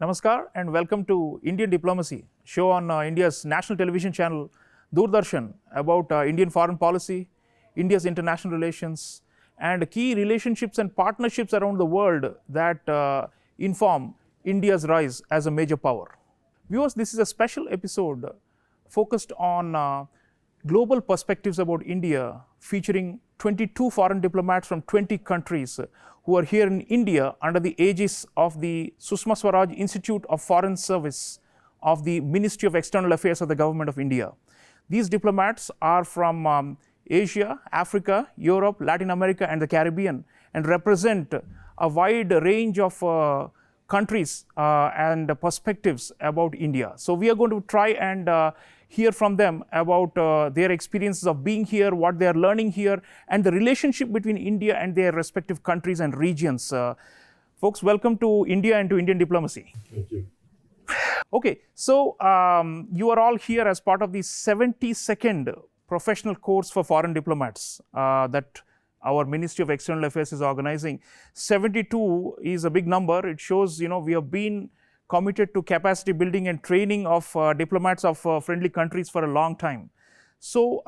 Namaskar and welcome to Indian Diplomacy, show on India's national television channel Doordarshan about Indian foreign policy, India's international relations and key relationships and partnerships around the world that inform India's rise as a major power. Viewers, this is a special episode focused on global perspectives about India, featuring 22 foreign diplomats from 20 countries who are here in India under the aegis of the Sushma Swaraj Institute of Foreign Service of the Ministry of External Affairs of the Government of India. These diplomats are from Asia, Africa, Europe, Latin America and the Caribbean and represent a wide range of countries and perspectives about India. So we are going to try and hear from them about their experiences of being here, what they are learning here, and the relationship between India and their respective countries and regions. Folks, welcome to India and to Indian diplomacy. Thank you. Okay, so you are all here as part of the 72nd professional course for foreign diplomats that our Ministry of External Affairs is organizing. 72 is a big number. It shows, we have been committed to capacity building and training of diplomats of friendly countries for a long time. So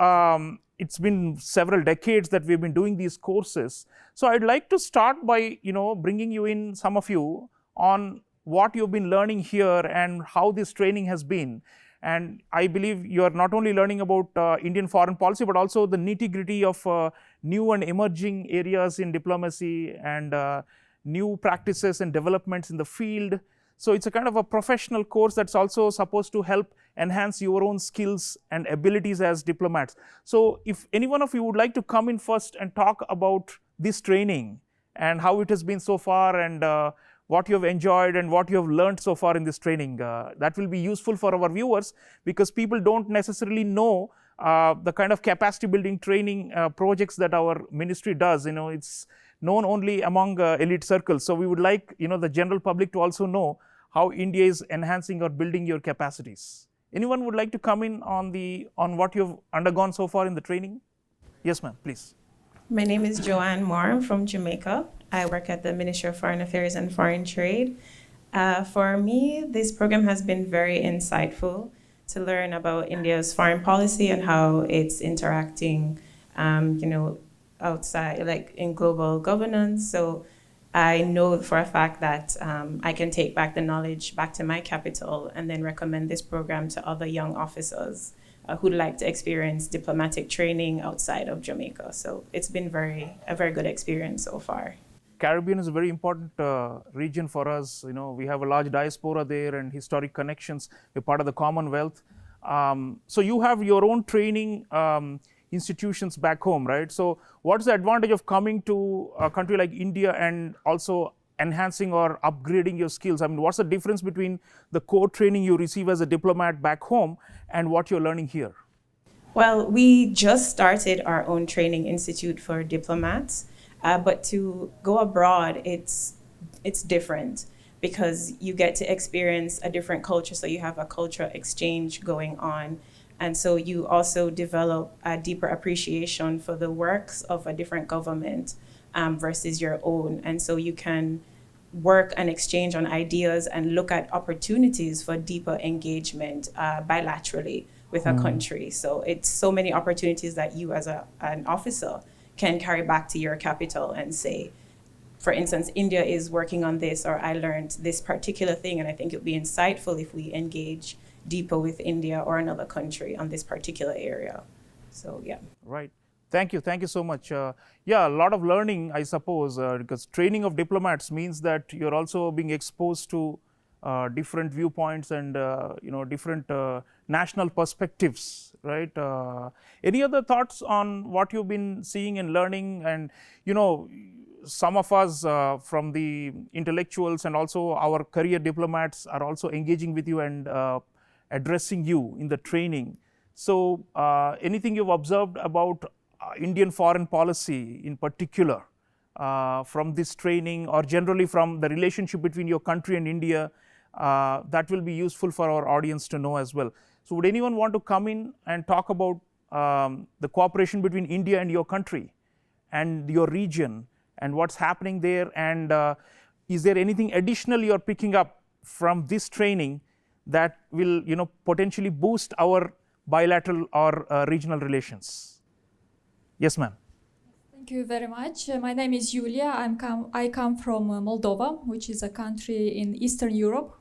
it's been several decades that we've been doing these courses. So I'd like to start by, bringing you in, some of you, on what you've been learning here and how this training has been. And I believe you are not only learning about Indian foreign policy, but also the nitty-gritty of new and emerging areas in diplomacy and new practices and developments in the field. So it's a kind of a professional course that's also supposed to help enhance your own skills and abilities as diplomats. So if any one of you would like to come in first and talk about this training and how it has been so far and what you have enjoyed and what you have learned so far in this training, that will be useful for our viewers because people don't necessarily know the kind of capacity building training projects that our ministry does. It's known only among elite circles. So we would like the general public to also know how India is enhancing or building your capacities. Anyone would like to come in on what you've undergone so far in the training? Yes, ma'am, please. My name is Joanne Moore. I'm from Jamaica. I work at the Ministry of Foreign Affairs and Foreign Trade. For me, this program has been very insightful to learn about India's foreign policy and how it's interacting, outside, like in global governance. So I know for a fact that I can take back the knowledge back to my capital and then recommend this program to other young officers who'd like to experience diplomatic training outside of Jamaica. So it's been a very good experience so far. Caribbean is a very important region for us. We have a large diaspora there and historic connections. We're part of the Commonwealth. So you have your own training institutions back home, right? So what's the advantage of coming to a country like India and also enhancing or upgrading your skills? I mean, what's the difference between the core training you receive as a diplomat back home and what you're learning here? Well, we just started our own training institute for diplomats, but to go abroad, it's different because you get to experience a different culture. So you have a cultural exchange going on. And so you also develop a deeper appreciation for the works of a different government versus your own. And so you can work and exchange on ideas and look at opportunities for deeper engagement bilaterally with a country. So it's so many opportunities that you as an officer can carry back to your capital and say, for instance, India is working on this, or I learned this particular thing, and I think it would be insightful if we engage deeper with India or another country on this particular area. So, yeah. Right. Thank you so much. A lot of learning, I suppose, because training of diplomats means that you're also being exposed to different viewpoints and different national perspectives, right? Any other thoughts on what you've been seeing and learning? And some of us from the intellectuals and also our career diplomats are also engaging with you and addressing you in the training. So anything you've observed about Indian foreign policy in particular from this training or generally from the relationship between your country and India, that will be useful for our audience to know as well. So would anyone want to come in and talk about the cooperation between India and your country and your region and what's happening there, and is there anything additional you're picking up from this training that will potentially boost our bilateral or regional relations? Yes, ma'am. Thank you very much. My name is Julia. I come from Moldova, which is a country in Eastern Europe.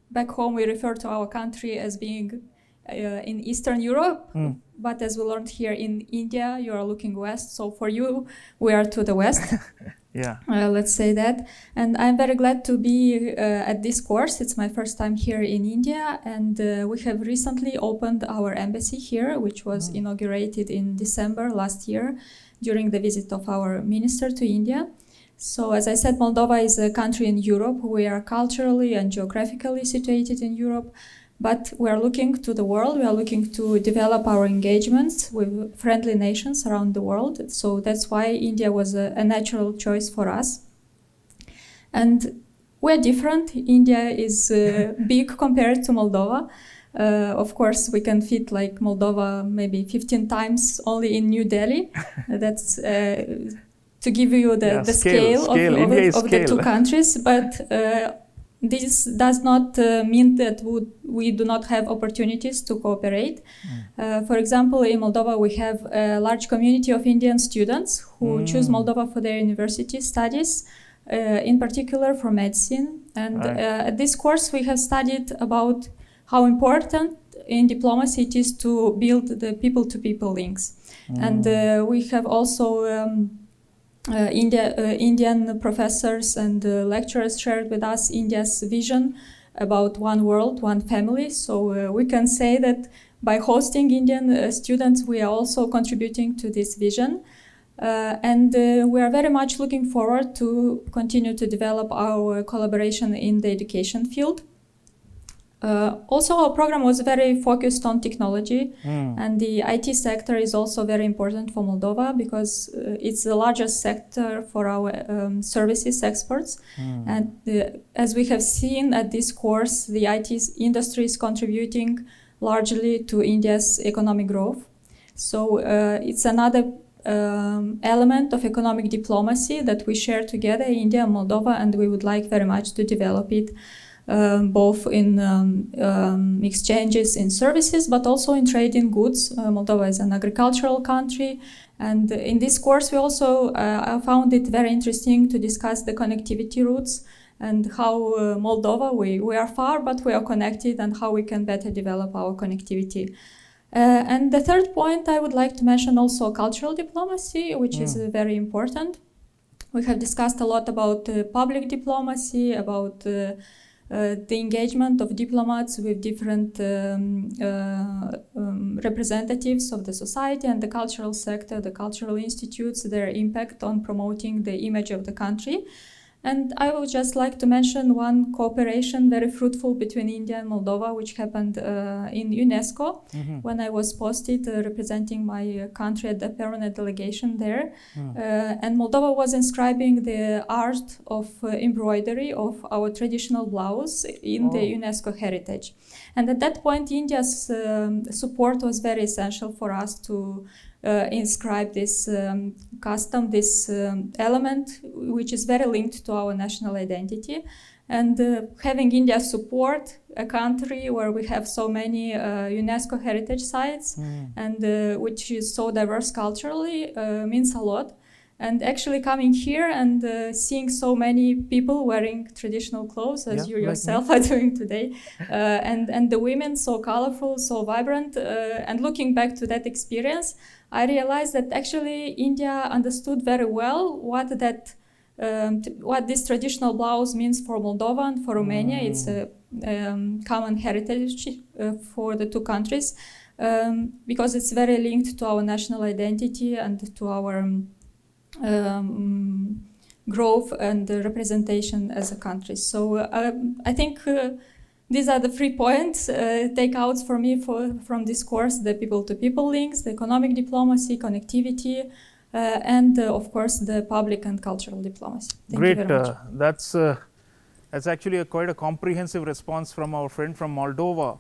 Back home we refer to our country as being in Eastern Europe, but as we learned here in India, you are looking west. So for you, we are to the west. Yeah. Let's say that. And I'm very glad to be at this course. It's my first time here in India, and we have recently opened our embassy here, which was inaugurated in December last year during the visit of our minister to India. So as I said, Moldova is a country in Europe. We are culturally and geographically situated in Europe, but we are looking to the world. We are looking to develop our engagements with friendly nations around the world. So that's why India was a natural choice for us. And we're different. India is big compared to Moldova. Of course, we can fit like Moldova maybe 15 times only in New Delhi. That's to give you the scale of the two countries. But this does not mean that we do not have opportunities to cooperate. For example, in Moldova, we have a large community of Indian students who choose Moldova for their university studies, in particular for medicine. And at this course, we have studied about how important in diplomacy it is to build the people-to-people links. And we have also Indian professors and lecturers shared with us India's vision about one world, one family. So we can say that by hosting Indian students, we are also contributing to this vision. And we are very much looking forward to continue to develop our collaboration in the education field. Also, our program was very focused on technology, and the IT sector is also very important for Moldova because it's the largest sector for our services exports. And as we have seen at this course, the IT industry is contributing largely to India's economic growth. So it's another element of economic diplomacy that we share together, India and Moldova, and we would like very much to develop it. Both in exchanges in services, but also in trade in goods. Moldova is an agricultural country. And in this course, we also found it very interesting to discuss the connectivity routes and how Moldova, we are far, but we are connected, and how we can better develop our connectivity. And the third point, I would like to mention also cultural diplomacy, which is very important. We have discussed a lot about public diplomacy, about the engagement of diplomats with different representatives of the society and the cultural sector, the cultural institutes, their impact on promoting the image of the country. And I would just like to mention one cooperation very fruitful between India and Moldova, which happened in UNESCO when I was posted representing my country at the permanent delegation there. And Moldova was inscribing the art of embroidery of our traditional blouse in the UNESCO heritage. And at that point, India's support was very essential for us to inscribe this custom, this element, which is very linked to our national identity. And having India's support, a country where we have so many UNESCO heritage sites and which is so diverse culturally, means a lot. And actually coming here and seeing so many people wearing traditional clothes, as you yourself are doing today, and the women so colorful, so vibrant, and looking back to that experience, I realized that actually India understood very well what this traditional blouse means for Moldova and for Romania. It's a common heritage for the two countries because it's very linked to our national identity and to our growth and representation as a country. So I think these are the 3 points, takeouts for me from this course: the people-to-people links, the economic diplomacy, connectivity, and of course the public and cultural diplomacy. Thank you very much. That's actually quite a comprehensive response from our friend from Moldova.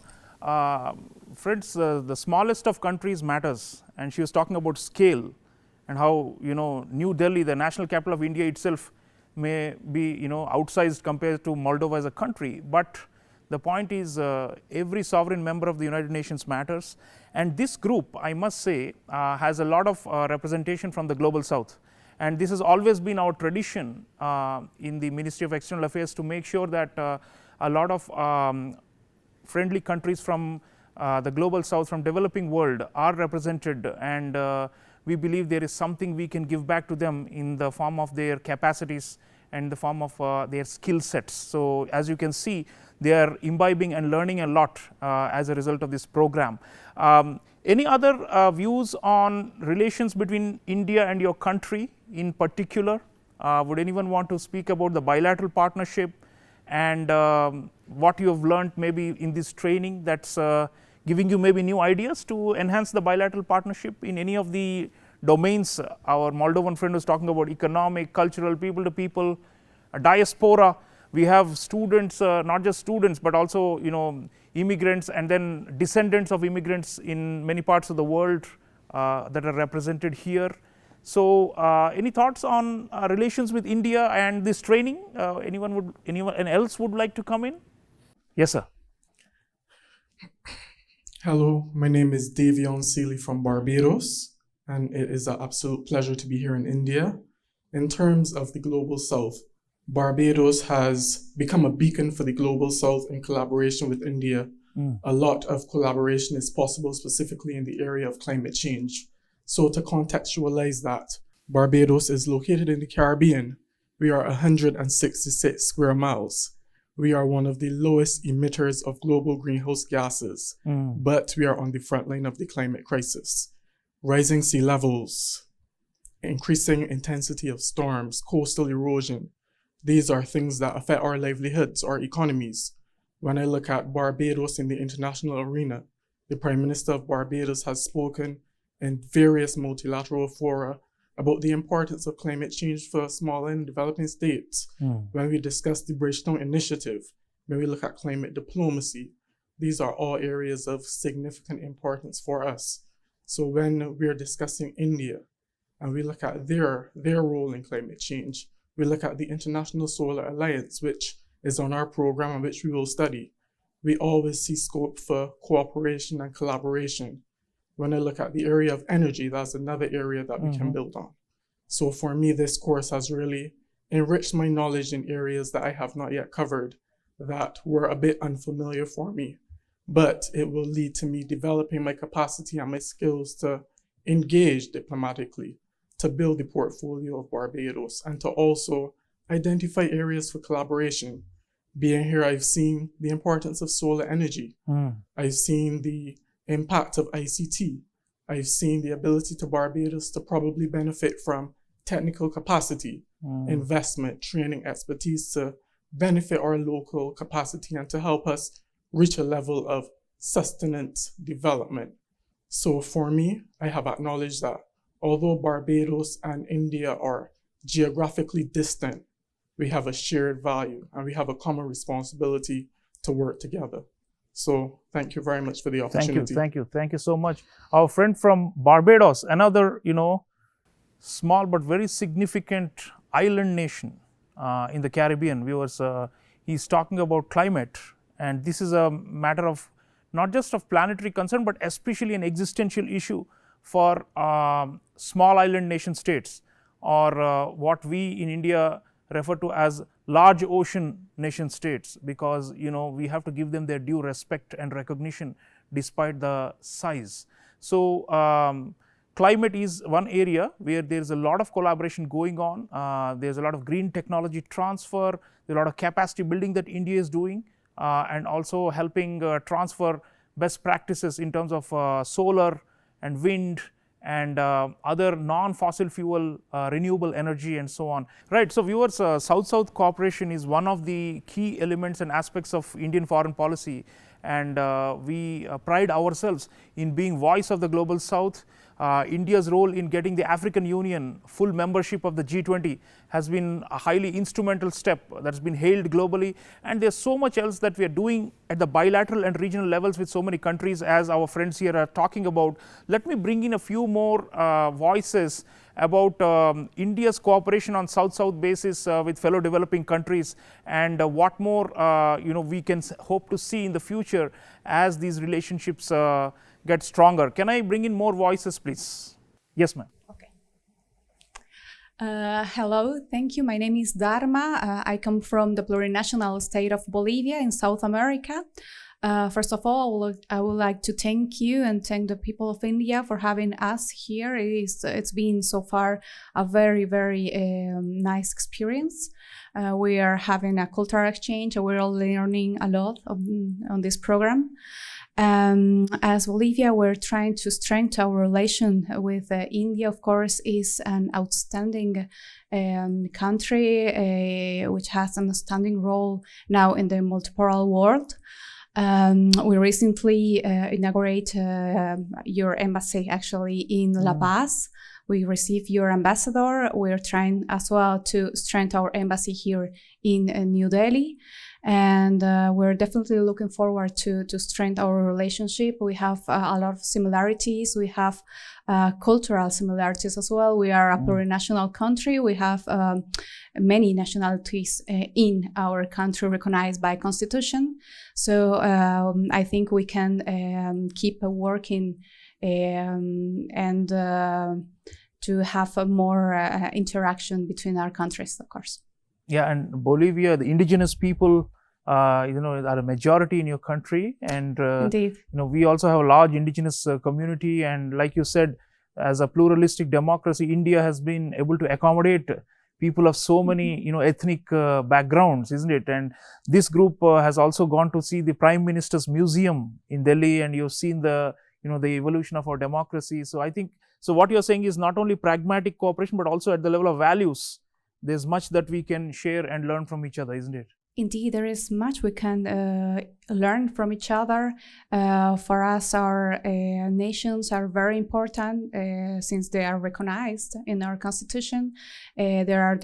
Friends, the smallest of countries matters, and she was talking about scale and how New Delhi, the national capital of India itself, may be outsized compared to Moldova as a country, but the point is every sovereign member of the United Nations matters, and this group, I must say, has a lot of representation from the global south, and this has always been our tradition in the Ministry of External Affairs to make sure that a lot of friendly countries from the global south, from developing world, are represented, and we believe there is something we can give back to them in the form of their capacities and the form of their skill sets. So as you can see, they are imbibing and learning a lot as a result of this program. Any other views on relations between India and your country in particular? Would anyone want to speak about the bilateral partnership and what you have learned maybe in this training that's giving you maybe new ideas to enhance the bilateral partnership in any of the domains? Our Moldovan friend was talking about economic, cultural, people to people, diaspora. We have students, not just students, but also immigrants and then descendants of immigrants in many parts of the world that are represented here. So any thoughts on relations with India and this training? Anyone else would like to come in? Yes, sir. Hello, my name is Davion Seeley from Barbados, and it is an absolute pleasure to be here in India. In terms of the Global South, Barbados has become a beacon for the Global South in collaboration with India. A lot of collaboration is possible, specifically in the area of climate change. So to contextualize that, Barbados is located in the Caribbean. We are 166 square miles. We are one of the lowest emitters of global greenhouse gases, but we are on the front line of the climate crisis. Rising sea levels, increasing intensity of storms, coastal erosion, these are things that affect our livelihoods, our economies. When I look at Barbados in the international arena, the Prime Minister of Barbados has spoken in various multilateral fora about the importance of climate change for small and developing states. When we discuss the Bridgetown Initiative, when we look at climate diplomacy, these are all areas of significant importance for us. So when we're discussing India and we look at their role in climate change, we look at the International Solar Alliance, which is on our program and which we will study. We always see scope for cooperation and collaboration. When I look at the area of energy, that's another area that we can build on. So for me, this course has really enriched my knowledge in areas that I have not yet covered that were a bit unfamiliar for me. But it will lead to me developing my capacity and my skills to engage diplomatically, to build the portfolio of Barbados, and to also identify areas for collaboration. Being here, I've seen the importance of solar energy. I've seen the impact of ICT. I've seen the ability to Barbados to probably benefit from technical capacity, investment, training, expertise to benefit our local capacity and to help us reach a level of sustenance development. So for me, I have acknowledged that although Barbados and India are geographically distant, we have a shared value and we have a common responsibility to work together. So thank you very much for the opportunity. Thank you so much. Our friend from Barbados, another, small but very significant island nation in the Caribbean. He's talking about climate, and this is a matter of not just of planetary concern, but especially an existential issue for small island nation states, or what we in India refer to as large ocean nation states, because we have to give them their due respect and recognition despite the size. So climate is one area where there is a lot of collaboration going on. There's a lot of green technology transfer, there's a lot of capacity building that India is doing, and also helping transfer best practices in terms of solar and wind and other non-fossil fuel renewable energy and so on. Right, so viewers, South-South cooperation is one of the key elements and aspects of Indian foreign policy, and we pride ourselves in being voice of the global South. India's role in getting the African Union full membership of the G20 has been a highly instrumental step that's been hailed globally, and there's so much else that we are doing at the bilateral and regional levels with so many countries, as our friends here are talking about. Let me bring in a few more voices about India's cooperation on South-South basis with fellow developing countries, and what more we can hope to see in the future as these relationships get stronger. Can I bring in more voices, please? Yes, ma'am. Okay. Hello, thank you. My name is Dharma. I come from the plurinational state of Bolivia in South America. First of all, I would like to thank you and thank the people of India for having us here. It's been so far a very, very nice experience. We are having a cultural exchange, and we're all learning a lot on this program. As Bolivia, we're trying to strengthen our relation with India. Of course, is an outstanding country which has an outstanding role now in the multipolar world. We recently inaugurated your embassy actually in La Paz. We received your ambassador. We're trying as well to strengthen our embassy here in New Delhi. And we're definitely looking forward to strengthen our relationship. We have a lot of similarities. We have cultural similarities as well. We are a plurinational country. We have many nationalities in our country recognized by constitution. So I think we can keep working and to have a more interaction between our countries, of course. Yeah, and Bolivia, the indigenous people, are a majority in your country, and Indeed. we also have a large indigenous community. And like you said, as a pluralistic democracy, India has been able to accommodate people of so many ethnic backgrounds, isn't it? And this group has also gone to see the Prime Minister's museum in Delhi, and you've seen the the evolution of our democracy. So I think what you're saying is not only pragmatic cooperation, but also at the level of values. There's much that we can share and learn from each other, isn't it? Indeed, there is much we can learn from each other. For us, our nations are very important since they are recognized in our constitution. They are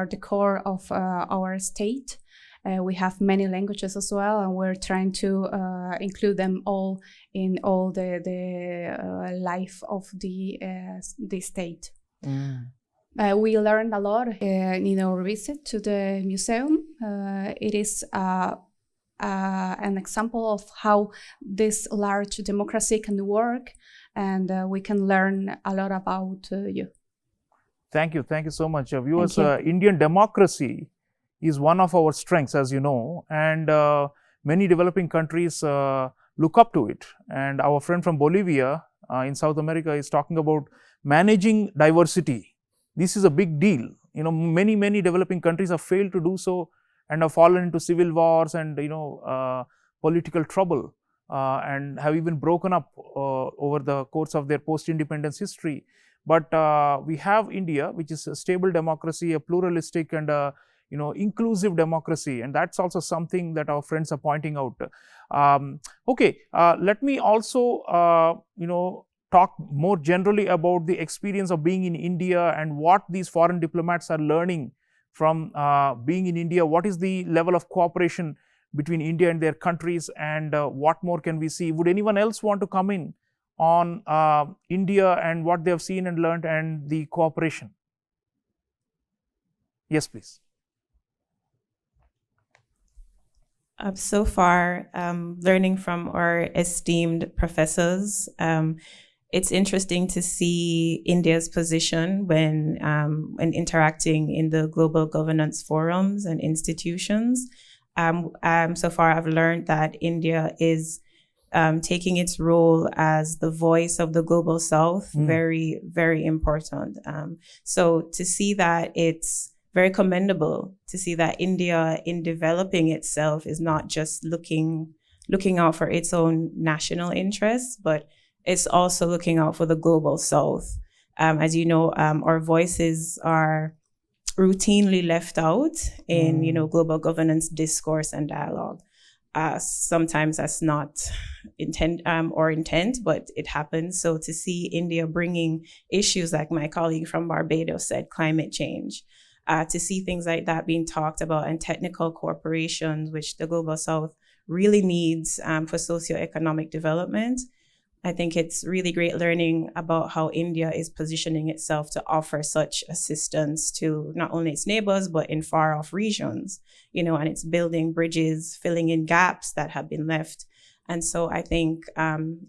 the core of our state. We have many languages as well, and we're trying to include them all in all the life of the state. We learned a lot in our visit to the museum. It is an example of how this large democracy can work, and we can learn a lot about you. Thank you so much. Viewers, Indian democracy is one of our strengths, as you know, and many developing countries look up to it. And our friend from Bolivia in South America is talking about managing diversity. This is a big deal. Many developing countries have failed to do so and have fallen into civil wars and political trouble and have even broken up over the course of their post-independence history. But we have India, which is a stable democracy, a pluralistic and inclusive democracy, and that's also something that our friends are pointing out. Let me also talk more generally about the experience of being in India and what these foreign diplomats are learning from being in India. What is the level of cooperation between India and their countries, and what more can we see? Would anyone else want to come in on India and what they have seen and learned and the cooperation? Yes, please. So far, learning from our esteemed professors, it's interesting to see India's position when interacting in the global governance forums and institutions. So far, I've learned that India is taking its role as the voice of the global South very, very important. So to see that, it's very commendable to see that India, in developing itself, is not just looking out for its own national interests, but it's also looking out for the global South. As you know, our voices are routinely left out in global governance discourse and dialogue. Sometimes that's not intent, but it happens. So to see India bringing issues like my colleague from Barbados said, climate change, to see things like that being talked about, and technical corporations, which the Global South really needs for socioeconomic development. I think it's really great learning about how India is positioning itself to offer such assistance to not only its neighbors, but in far off regions, and it's building bridges, filling in gaps that have been left. And so I think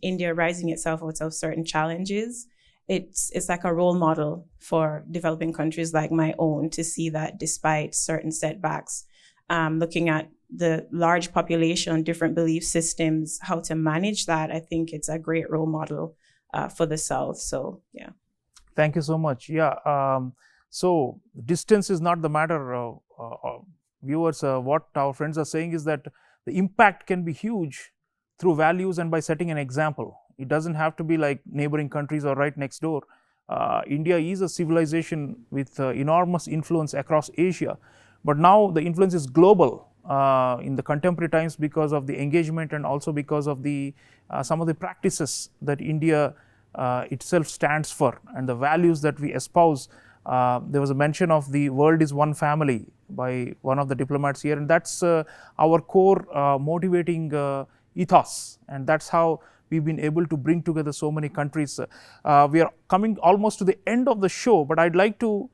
India rising itself out of certain challenges, it's like a role model for developing countries like my own to see that despite certain setbacks, looking at the large population, different belief systems, how to manage that, I think it's a great role model for the South. So, yeah. Thank you so much. Yeah. So distance is not the matter. Viewers, what our friends are saying is that the impact can be huge through values and by setting an example. It doesn't have to be like neighboring countries or right next door. India is a civilization with enormous influence across Asia, but now the influence is global. In the contemporary times, because of the engagement and also because of the some of the practices that India itself stands for and the values that we espouse. There was a mention of the world is one family by one of the diplomats here, and that's our core motivating ethos, and that's how we've been able to bring together so many countries. We are coming almost to the end of the show, but I'd like to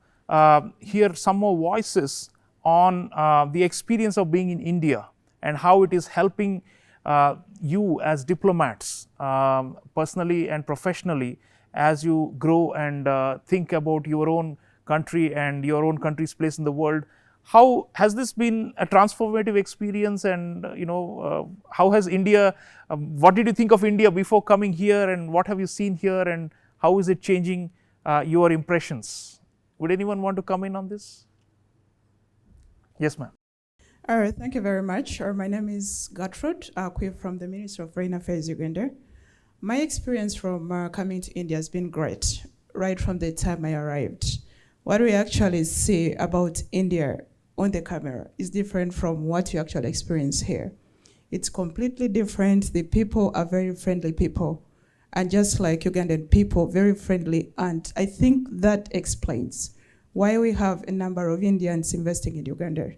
hear some more voices on the experience of being in India and how it is helping you as diplomats personally and professionally as you grow and think about your own country and your own country's place in the world. How has this been a transformative experience, and how has India, what did you think of India before coming here, and what have you seen here, and how is it changing your impressions? Would anyone want to come in on this? Yes, ma'am. Thank you very much. My name is Gertrude Akwi from the Ministry of Foreign Affairs, Uganda. My experience from coming to India has been great, right from the time I arrived. What we actually see about India on the camera is different from what you actually experience here. It's completely different. The people are very friendly people, and just like Ugandan people, very friendly. And I think that explains why we have a number of Indians investing in Uganda.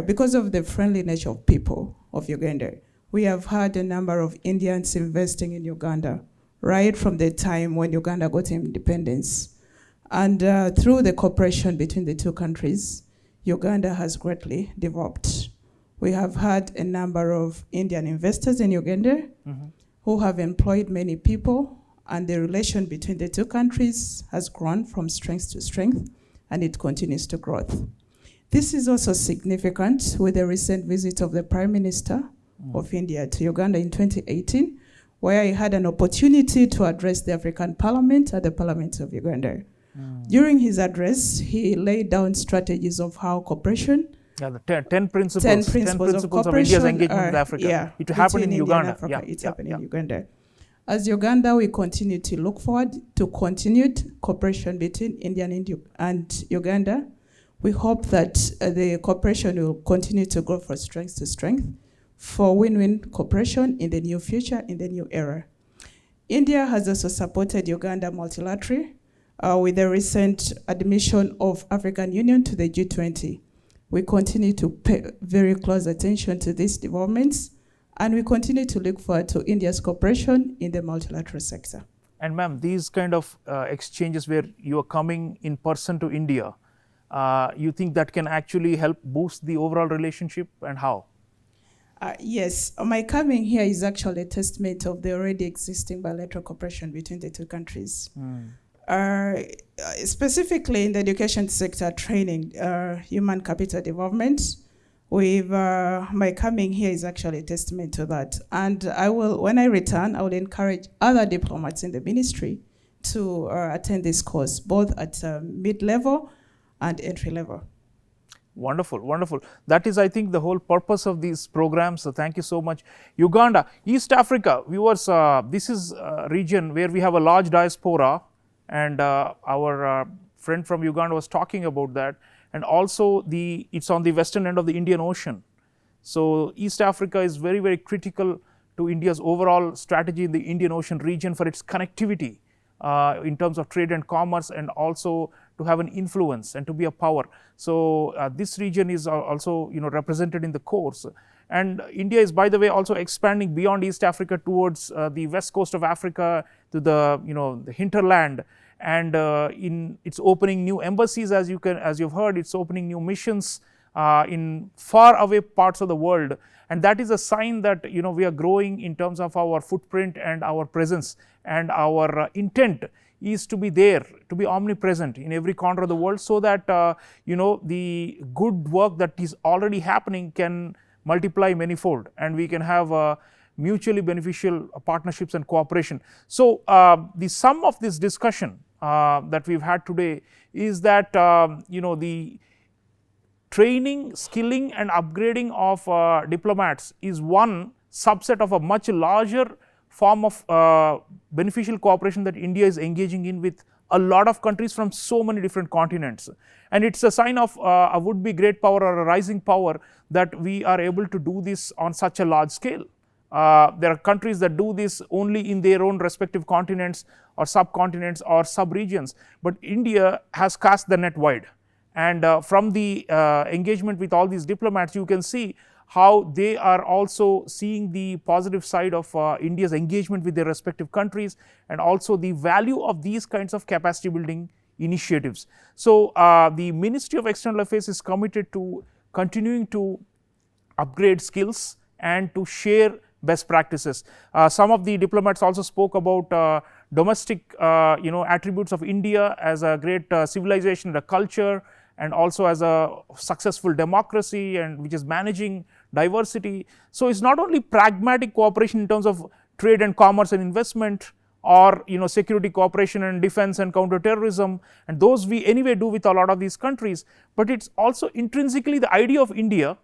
Because of the friendly nature of people of Uganda. We have had a number of Indians investing in Uganda right from the time when Uganda got independence. And through the cooperation between the two countries, Uganda has greatly developed. We have had a number of Indian investors in Uganda who have employed many people, and the relation between the two countries has grown from strength to strength, and it continues to grow. This is also significant with the recent visit of the Prime Minister of India to Uganda in 2018, where he had an opportunity to address the African Parliament at the Parliament of Uganda. During his address, he laid down strategies of how cooperation, the 10 principles of India's engagement with Africa. It happened in Uganda. It's happening in Uganda. As Uganda, we continue to look forward to continued cooperation between India and Uganda. We hope that the cooperation will continue to grow from strength to strength for win-win cooperation in the new future, in the new era. India has also supported Uganda multilaterally with the recent admission of African Union to the G20. We continue to pay very close attention to these developments, and we continue to look forward to India's cooperation in the multilateral sector. And ma'am, these kind of exchanges where you are coming in person to India, you think that can actually help boost the overall relationship, and how? Yes, my coming here is actually a testament of the already existing bilateral cooperation between the two countries. Specifically in the education sector, training, human capital development, my coming here is actually a testament to that. And when I return, I will encourage other diplomats in the ministry to attend this course, both at mid-level and entry level. Wonderful, wonderful. That is, I think, the whole purpose of these programs. So thank you so much. Uganda, East Africa, viewers, this is a region where we have a large diaspora, and our friend from Uganda was talking about that. And also, it's on the western end of the Indian Ocean. So East Africa is very, very critical to India's overall strategy in the Indian Ocean region for its connectivity in terms of trade and commerce, and also to have an influence and to be a power. So this region is also represented in the course. And India is, by the way, also expanding beyond East Africa towards the west coast of Africa, to the the hinterland, and it's opening new embassies, as you've heard. It's opening new missions in far away parts of the world, and that is a sign that we are growing in terms of our footprint and our presence, and our intent is to be there, to be omnipresent in every corner of the world, so that the good work that is already happening can multiply manifold, and we can have mutually beneficial partnerships and cooperation. So the sum of this discussion that we've had today is that the training, skilling and upgrading of diplomats is one subset of a much larger form of beneficial cooperation that India is engaging in with a lot of countries from so many different continents. And it's a sign of a would-be great power or a rising power that we are able to do this on such a large scale. There are countries that do this only in their own respective continents or subcontinents or sub-regions, but India has cast the net wide. And from the engagement with all these diplomats, you can see how they are also seeing the positive side of India's engagement with their respective countries, and also the value of these kinds of capacity building initiatives. So the Ministry of External Affairs is committed to continuing to upgrade skills and to share best practices. Some of the diplomats also spoke about domestic attributes of India as a great civilization and a culture, and also as a successful democracy, and which is managing diversity. So it's not only pragmatic cooperation in terms of trade and commerce and investment, or security cooperation and defense and counterterrorism, and those we anyway do with a lot of these countries, but it's also intrinsically the idea of India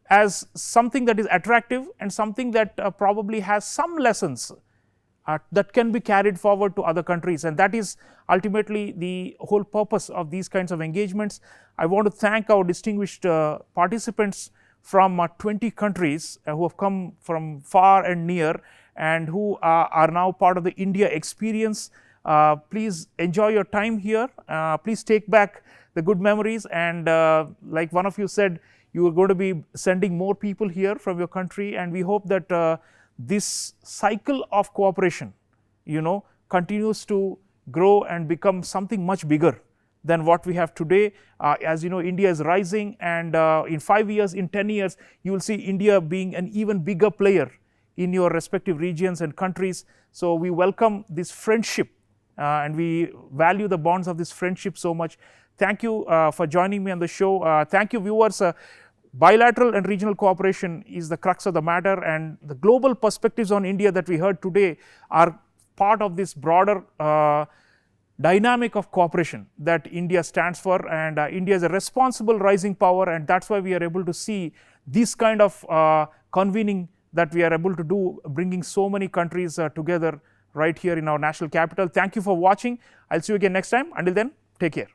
as something that is attractive and something that probably has some lessons that can be carried forward to other countries, and that is ultimately the whole purpose of these kinds of engagements. I want to thank our distinguished participants from 20 countries who have come from far and near, and who are now part of the India experience. Please enjoy your time here. Please take back the good memories, and like one of you said, you are going to be sending more people here from your country, and we hope that this cycle of cooperation continues to grow and become something much bigger than what we have today. As you know, India is rising, and in 5 years, in 10 years, you will see India being an even bigger player in your respective regions and countries. So we welcome this friendship, and we value the bonds of this friendship so much. Thank you for joining me on the show. Thank you, viewers. Bilateral and regional cooperation is the crux of the matter, and the global perspectives on India that we heard today are part of this broader dynamic of cooperation that India stands for. And India is a responsible rising power, and that's why we are able to see this kind of convening that we are able to do, bringing so many countries together right here in our national capital. Thank you for watching. I'll see you again next time. Until then, take care.